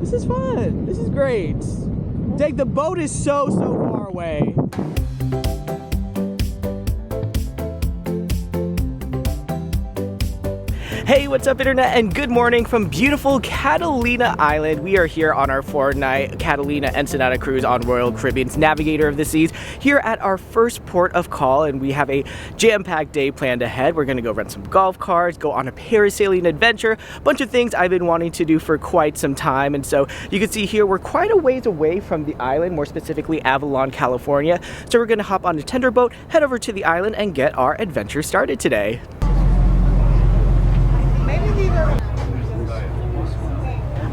This is fun. This is great. Dang, the boat is so far away. Hey, what's up internet, and good morning from beautiful Catalina Island. We are here on our 4-night Catalina Ensenada cruise on Royal Caribbean's Navigator of the Seas, here at our first port of call, and we have a jam-packed day planned ahead. We're gonna go rent some golf carts, go on a parasailing adventure, a bunch of things I've been wanting to do for quite some time. And so you can see here we're quite a ways away from the island, more specifically Avalon, California. So we're gonna hop on a tender boat, head over to the island, and get our adventure started today.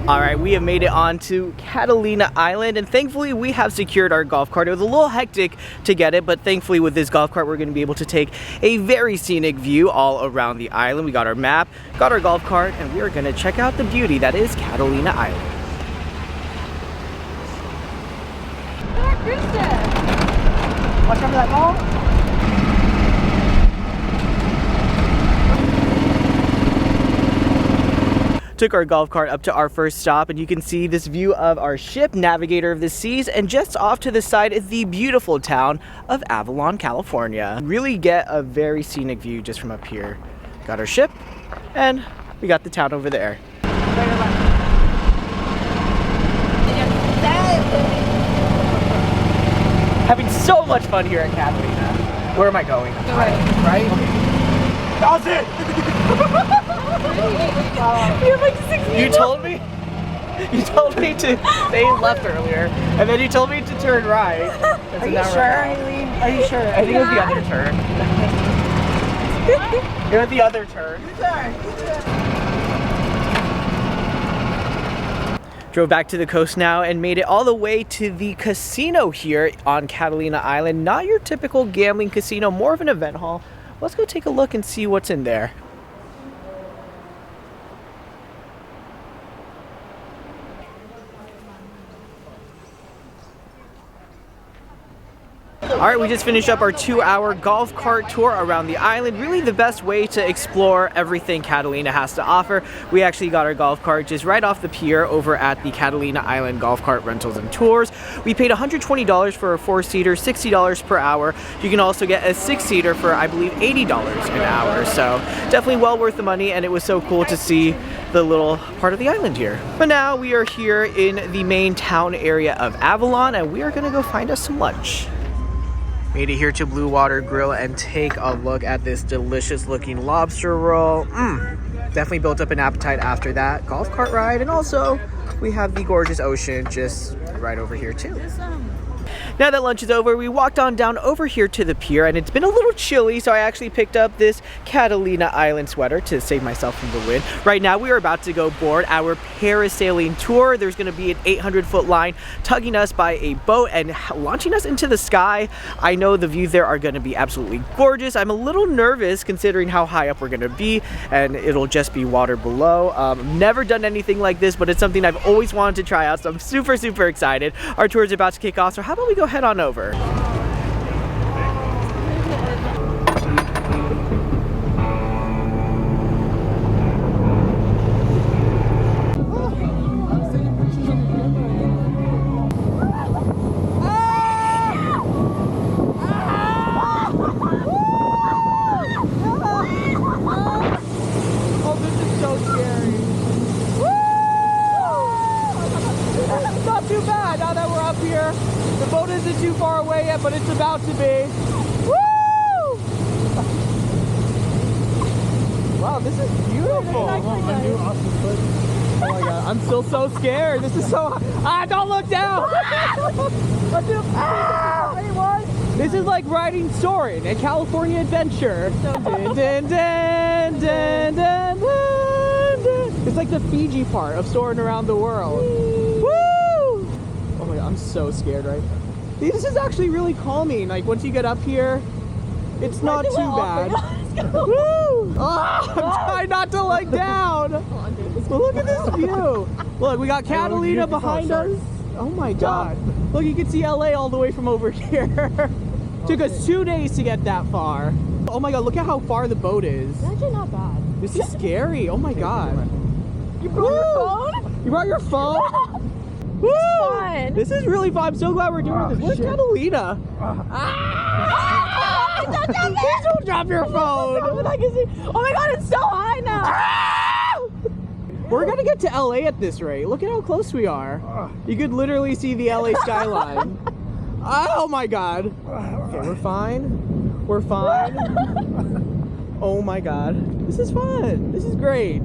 All right, we have made it on to Catalina Island, and thankfully we have secured our golf cart. It was a little hectic to get it, but thankfully with this golf cart we're going to be able to take a very scenic view all around the island. We got our map, got our golf cart, and we are going to check out the beauty that is Catalina Island. Watch out for that ball. Took our golf cart up to our first stop, and you can see this view of our ship, Navigator of the Seas, and just off to the side is the beautiful town of Avalon, California. Really get a very scenic view just from up here. Got our ship, and we got the town over there. Having so much fun here at Catalina. Where am I going? Right? Okay. That's it! You're like 16. You told me to stay left earlier, and then you told me to turn right. Are you sure, Eileen? Are you sure? I think it was the other turn. It was the other turn. Drove back to the coast now and made it all the way to the casino here on Catalina Island. Not your typical gambling casino, more of an event hall. Let's go take a look and see what's in there. Alright, we just finished up our 2-hour golf cart tour around the island. Really the best way to explore everything Catalina has to offer. We actually got our golf cart just right off the pier over at the Catalina Island Golf Cart Rentals and Tours. We paid $120 for a 4-seater, $60 per hour. You can also get a 6-seater for, I believe, $80 an hour. So definitely well worth the money, and it was so cool to see the little part of the island here. But now we are here in the main town area of Avalon, and we are gonna go find us some lunch. Made it here to Blue Water Grill and take a look at this delicious looking lobster roll. Definitely built up an appetite after that golf cart ride, and also we have the gorgeous ocean just right over here too. Now that lunch is over, we walked on down over here to the pier, and it's been a little chilly, so I actually picked up this Catalina Island sweater to save myself from the wind. Right now, we are about to go board our parasailing tour. There's going to be an 800-foot line tugging us by a boat and launching us into the sky. I know the views there are going to be absolutely gorgeous. I'm a little nervous considering how high up we're going to be, and it'll just be water below. Never done anything like this, but it's something I've always wanted to try out, so I'm super, super excited. Our tour is about to kick off, so how about we go head on over. The boat isn't too far away yet, but it's about to be. Woo! Wow, this is beautiful. Oh my god, I'm still so scared. This is so don't look down! This is like riding Soarin', a California adventure. It's like the Fiji part of Soarin' Around the World. I'm so scared right now. This is actually really calming. Like once you get up here, it's not too bad. Woo! Oh, I'm trying not to look down. But look at this view. Look, we got Catalina behind us. Oh my god. Look, you can see LA all the way from over here. Took us 2 days to get that far. Oh my god, look at how far the boat is. It's actually not bad. This is scary. Oh my god. You brought your phone? You brought your phone? Woo! Fun. This is really fun. I'm so glad we're doing this. Where's Catalina? Please don't drop your phone. Oh my god, it's so high now. We're gonna get to LA at this rate. Look at how close we are. You could literally see the LA skyline. Oh my god. Okay, we're fine. We're fine. Oh my god. This is fun. This is great.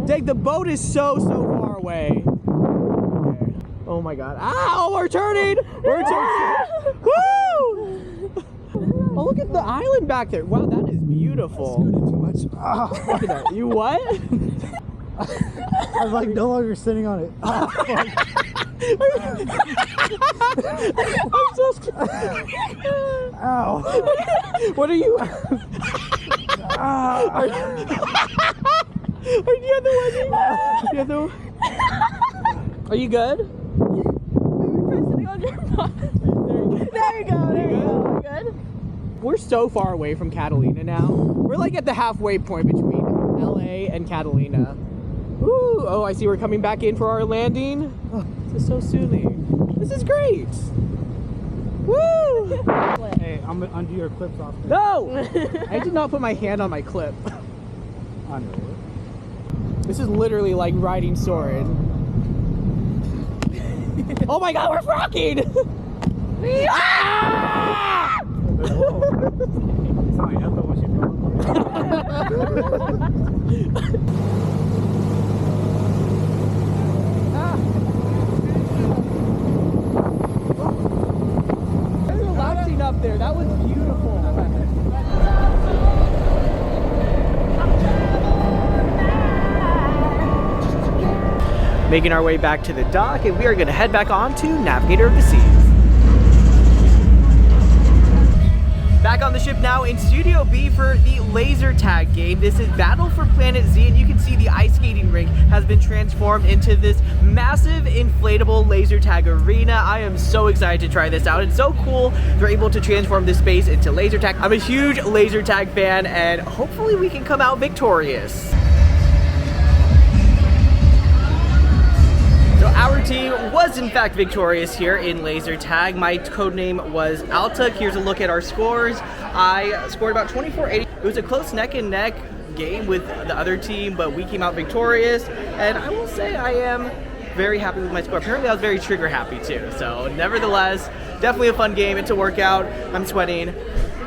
Dang, the boat is so far away. Okay. Oh my god. Ow, we're turning! We're turning! Woo! Oh, look at the island back there. Wow, that is beautiful. Too much. Look at that. You what? I was like no longer sitting on it. I'm so scared. Ow. What are you? Are you the one? Are you good? There you go. Good. We're so far away from Catalina now. We're like at the halfway point between LA and Catalina. Ooh, oh, I see we're coming back in for our landing. Oh, this is so soothing. This is great. Woo! Hey, I'm gonna undo your clips off. No! I did not put my hand on my clip. I know. This is literally like riding Soarin'. Oh my god, we're rocking! Ah! Sorry, that's not what you're going There's relaxing up there. That was beautiful. Making our way back to the dock, and we are going to head back on to Navigator of the Seas. Back on the ship now in Studio B for the laser tag game. This is Battle for Planet Z, and you can see the ice skating rink has been transformed into this massive inflatable laser tag arena. I am so excited to try this out. It's so cool they're able to transform this space into laser tag. I'm a huge laser tag fan, and hopefully we can come out victorious. So our team was in fact victorious here in laser tag. My code name was Alta. Here's a look at our scores. I scored about 24-80. It was a close neck and neck game with the other team, but we came out victorious. And I will say I am very happy with my score. Apparently I was very trigger happy too. So nevertheless, definitely a fun game. It's a workout. I'm sweating.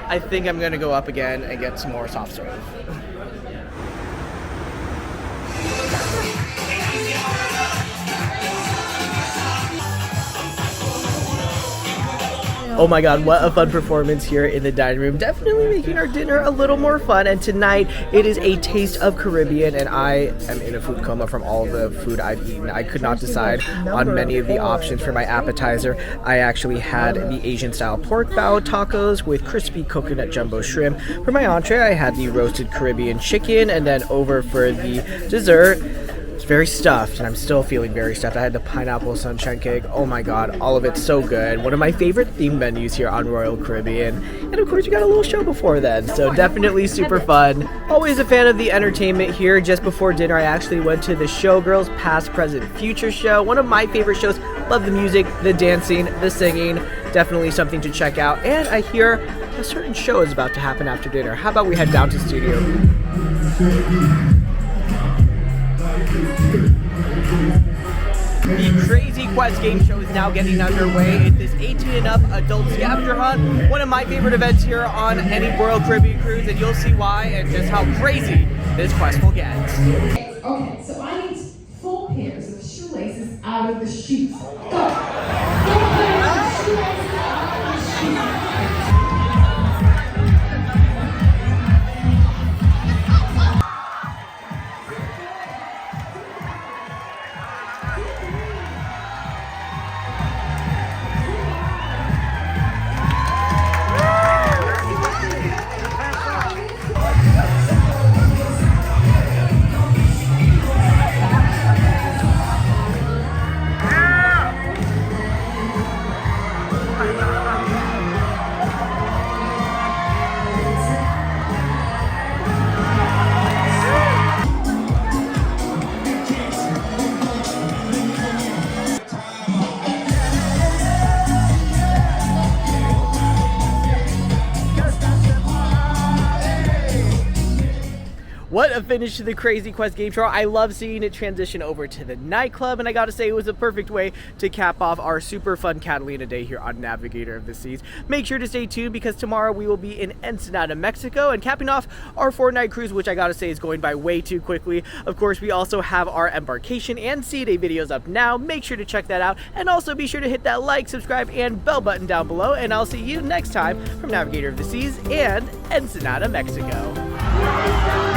I think I'm gonna go up again and get some more soft serve. Oh my god, what a fun performance here in the dining room. Definitely making our dinner a little more fun. And tonight, it is a taste of Caribbean, and I am in a food coma from all the food I've eaten. I could not decide on many of the options for my appetizer. I actually had the Asian-style pork bao tacos with crispy coconut jumbo shrimp. For my entree, I had the roasted Caribbean chicken, and then over for the dessert, it's very stuffed, and I'm still feeling very stuffed. I had the pineapple sunshine cake. Oh my god, all of it's so good. One of my favorite theme menus here on Royal Caribbean. And of course, you got a little show before then, so definitely super fun. Always a fan of the entertainment here. Just before dinner, I actually went to the Showgirls Past, Present, Future show. One of my favorite shows. Love the music, the dancing, the singing. Definitely something to check out. And I hear a certain show is about to happen after dinner. How about we head down to studio? The Crazy Quest game show is now getting underway. It's this 18 and up adult scavenger hunt. One of my favorite events here on any Royal Caribbean cruise, and you'll see why and just how crazy this quest will get. Okay, so I need 4 pairs of shoelaces out of the chutes. Go! 4 pairs of shoelaces out of the chutes. What a finish to the Crazy Quest game tour. I love seeing it transition over to the nightclub, and I gotta say it was a perfect way to cap off our super fun Catalina day here on Navigator of the Seas. Make sure to stay tuned because tomorrow we will be in Ensenada, Mexico, and capping off our 4-night cruise, which I gotta say is going by way too quickly. Of course, we also have our embarkation and sea day videos up now. Make sure to check that out, and also be sure to hit that like, subscribe, and bell button down below, and I'll see you next time from Navigator of the Seas and Ensenada, Mexico.